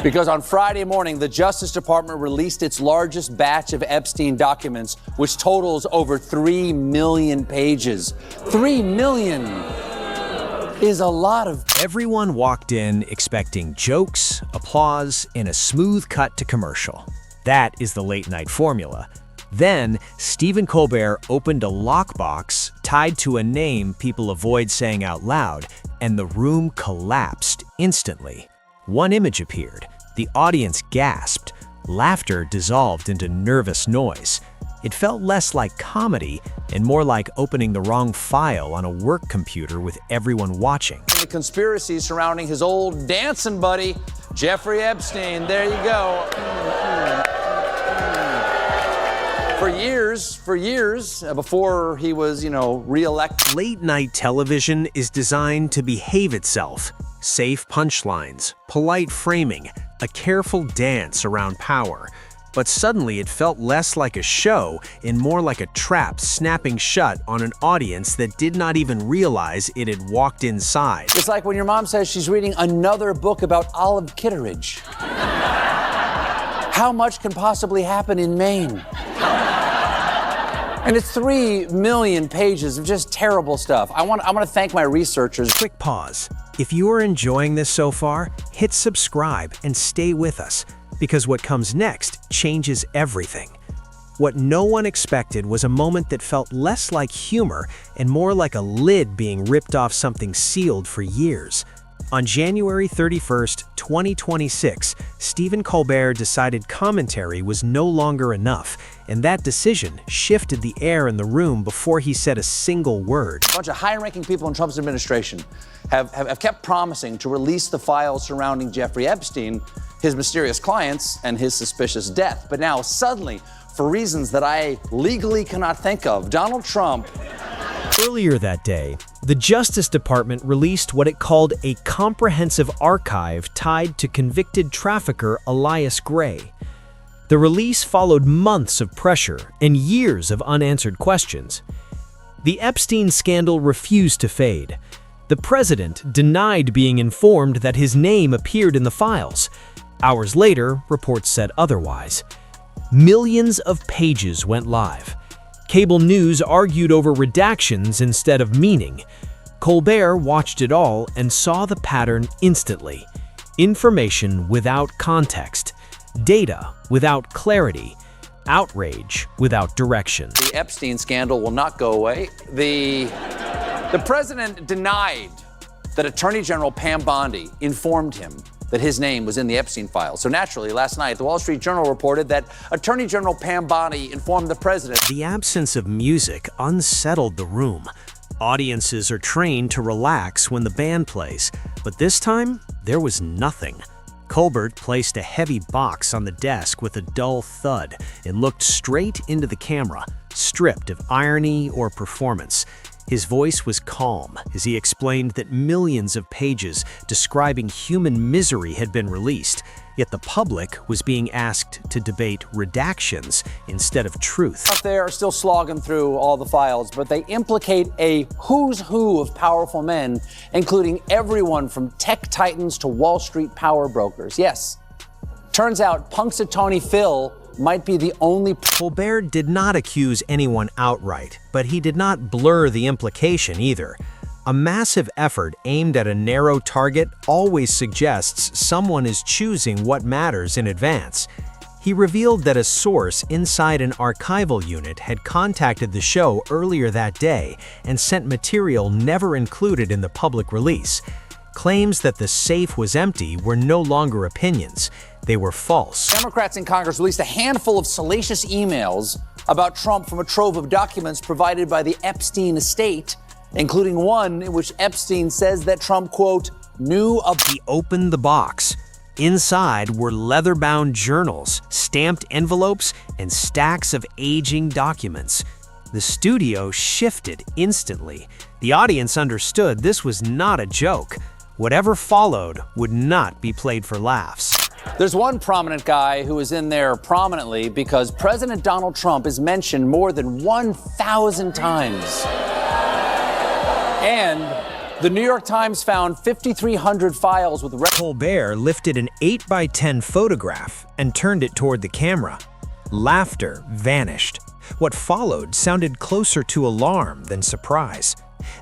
Because on Friday morning, the Justice Department released its largest batch of Epstein documents, which totals over 3 million pages. 3 million is a lot of... Everyone walked in expecting jokes, applause, and a smooth cut to commercial. That is the late-night formula. Then, Stephen Colbert opened a lockbox tied to a name people avoid saying out loud, and the room collapsed instantly. One image appeared. The audience gasped. Laughter dissolved into nervous noise. It felt less like comedy and more like opening the wrong file on a work computer with everyone watching. The conspiracy surrounding his old dancing buddy, Jeffrey Epstein. There you go. For years, before he was, re-elected. Late-night television is designed to behave itself. Safe punchlines, polite framing, a careful dance around power. But suddenly it felt less like a show and more like a trap snapping shut on an audience that did not even realize it had walked inside. It's like when your mom says she's reading another book about Olive Kitteridge. How much can possibly happen in Maine? And it's 3 million pages of just terrible stuff. I want to thank my researchers. Quick pause. If you are enjoying this so far, hit subscribe and stay with us, because what comes next changes everything. What no one expected was a moment that felt less like humor and more like a lid being ripped off something sealed for years. On January 31st, 2026, Stephen Colbert decided commentary was no longer enough, and that decision shifted the air in the room before he said a single word. A bunch of high-ranking people in Trump's administration have kept promising to release the files surrounding Jeffrey Epstein, his mysterious clients, and his suspicious death. But now, suddenly, for reasons that I legally cannot think of, Donald Trump... Earlier that day, the Justice Department released what it called a comprehensive archive tied to convicted trafficker Elias Gray. The release followed months of pressure and years of unanswered questions. The Epstein scandal refused to fade. The president denied being informed that his name appeared in the files. Hours later, reports said otherwise. Millions of pages went live. Cable news argued over redactions instead of meaning. Colbert watched it all and saw the pattern instantly. Information without context, data without clarity, outrage without direction. The Epstein scandal will not go away. The president denied that Attorney General Pam Bondi informed him that his name was in the Epstein files. So naturally, last night, the Wall Street Journal reported that Attorney General Pam Bondi informed the president. The absence of music unsettled the room. Audiences are trained to relax when the band plays, but this time, there was nothing. Colbert placed a heavy box on the desk with a dull thud and looked straight into the camera, stripped of irony or performance. His voice was calm as he explained that millions of pages describing human misery had been released, yet the public was being asked to debate redactions instead of truth. They are still slogging through all the files, but they implicate a who's who of powerful men, including everyone from tech titans to Wall Street power brokers. Yes, turns out Punxsutawney Phil might be the only... Colbert did not accuse anyone outright, but he did not blur the implication either. A massive effort aimed at a narrow target always suggests someone is choosing what matters in advance. He revealed that a source inside an archival unit had contacted the show earlier that day and sent material never included in the public release. Claims that the safe was empty were no longer opinions. They were false. Democrats in Congress released a handful of salacious emails about Trump from a trove of documents provided by the Epstein estate, including one in which Epstein says that Trump, quote, knew of... He opened the box. Inside were leather-bound journals, stamped envelopes, and stacks of aging documents. The studio shifted instantly. The audience understood this was not a joke. Whatever followed would not be played for laughs. There's one prominent guy who is in there prominently because President Donald Trump is mentioned more than 1,000 times. And The New York Times found 5,300 files with Colbert lifted an 8x10 photograph and turned it toward the camera. Laughter vanished. What followed sounded closer to alarm than surprise.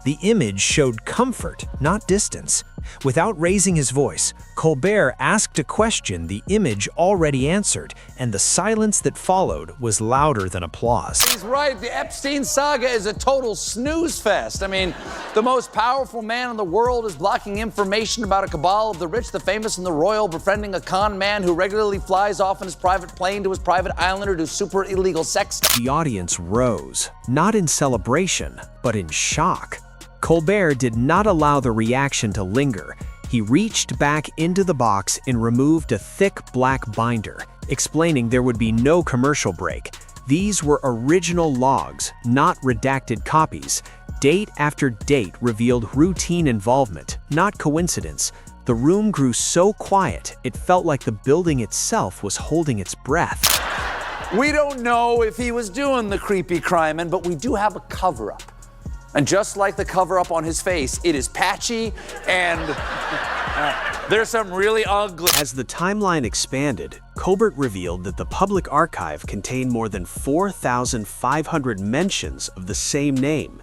The image showed comfort, not distance. Without raising his voice, Colbert asked a question the image already answered, and the silence that followed was louder than applause. He's right. The Epstein saga is a total snooze fest. I mean, the most powerful man in the world is blocking information about a cabal of the rich, the famous, and the royal, befriending a con man who regularly flies off in his private plane to his private island or do super illegal sex. The audience rose, not in celebration, but in shock. Colbert did not allow the reaction to linger. He reached back into the box and removed a thick black binder, explaining there would be no commercial break. These were original logs, not redacted copies. Date after date revealed routine involvement, not coincidence. The room grew so quiet, it felt like the building itself was holding its breath. We don't know if he was doing the creepy crime, but we do have a cover-up. And just like the cover-up on his face, it is patchy and there's some really ugly. As the timeline expanded, Colbert revealed that the public archive contained more than 4,500 mentions of the same name.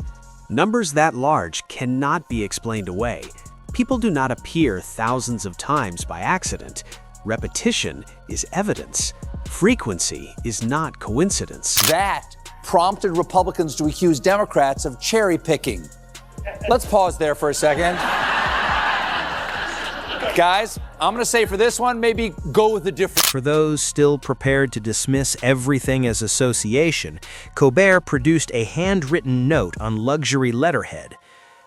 Numbers that large cannot be explained away. People do not appear thousands of times by accident. Repetition is evidence. Frequency is not coincidence. That prompted Republicans to accuse Democrats of cherry picking. Let's pause there for a second. Guys, I'm going to say for this one, maybe go with the different. For those still prepared to dismiss everything as association, Colbert produced a handwritten note on luxury letterhead.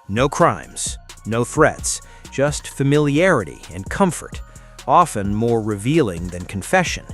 No crimes, no threats, just familiarity and comfort, often more revealing than confession.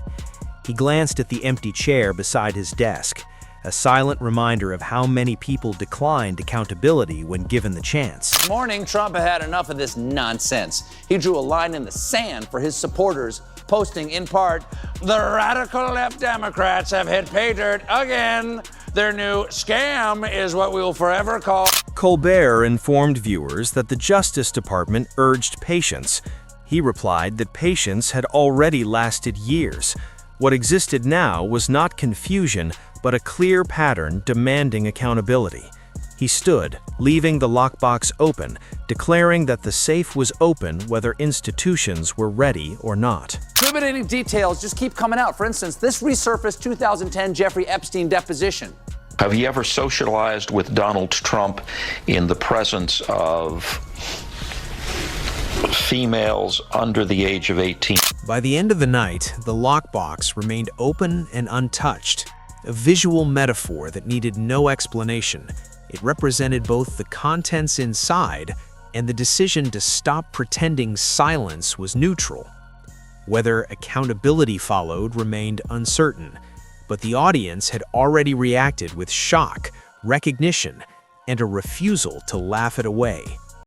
He glanced at the empty chair beside his desk, a silent reminder of how many people declined accountability when given the chance. This morning, Trump had enough of this nonsense. He drew a line in the sand for his supporters, posting in part, "The radical left Democrats have hit pay dirt again. Their new scam is what we will forever call." Colbert informed viewers that the Justice Department urged patience. He replied that patience had already lasted years. What existed now was not confusion, but a clear pattern demanding accountability. He stood, leaving the lockbox open, declaring that the safe was open whether institutions were ready or not. Incriminating details just keep coming out. For instance, this resurfaced 2010 Jeffrey Epstein deposition. Have you ever socialized with Donald Trump in the presence of females under the age of 18? By the end of the night, the lockbox remained open and untouched, a visual metaphor that needed no explanation. It represented both the contents inside and the decision to stop pretending silence was neutral. Whether accountability followed remained uncertain, but the audience had already reacted with shock, recognition, and a refusal to laugh it away.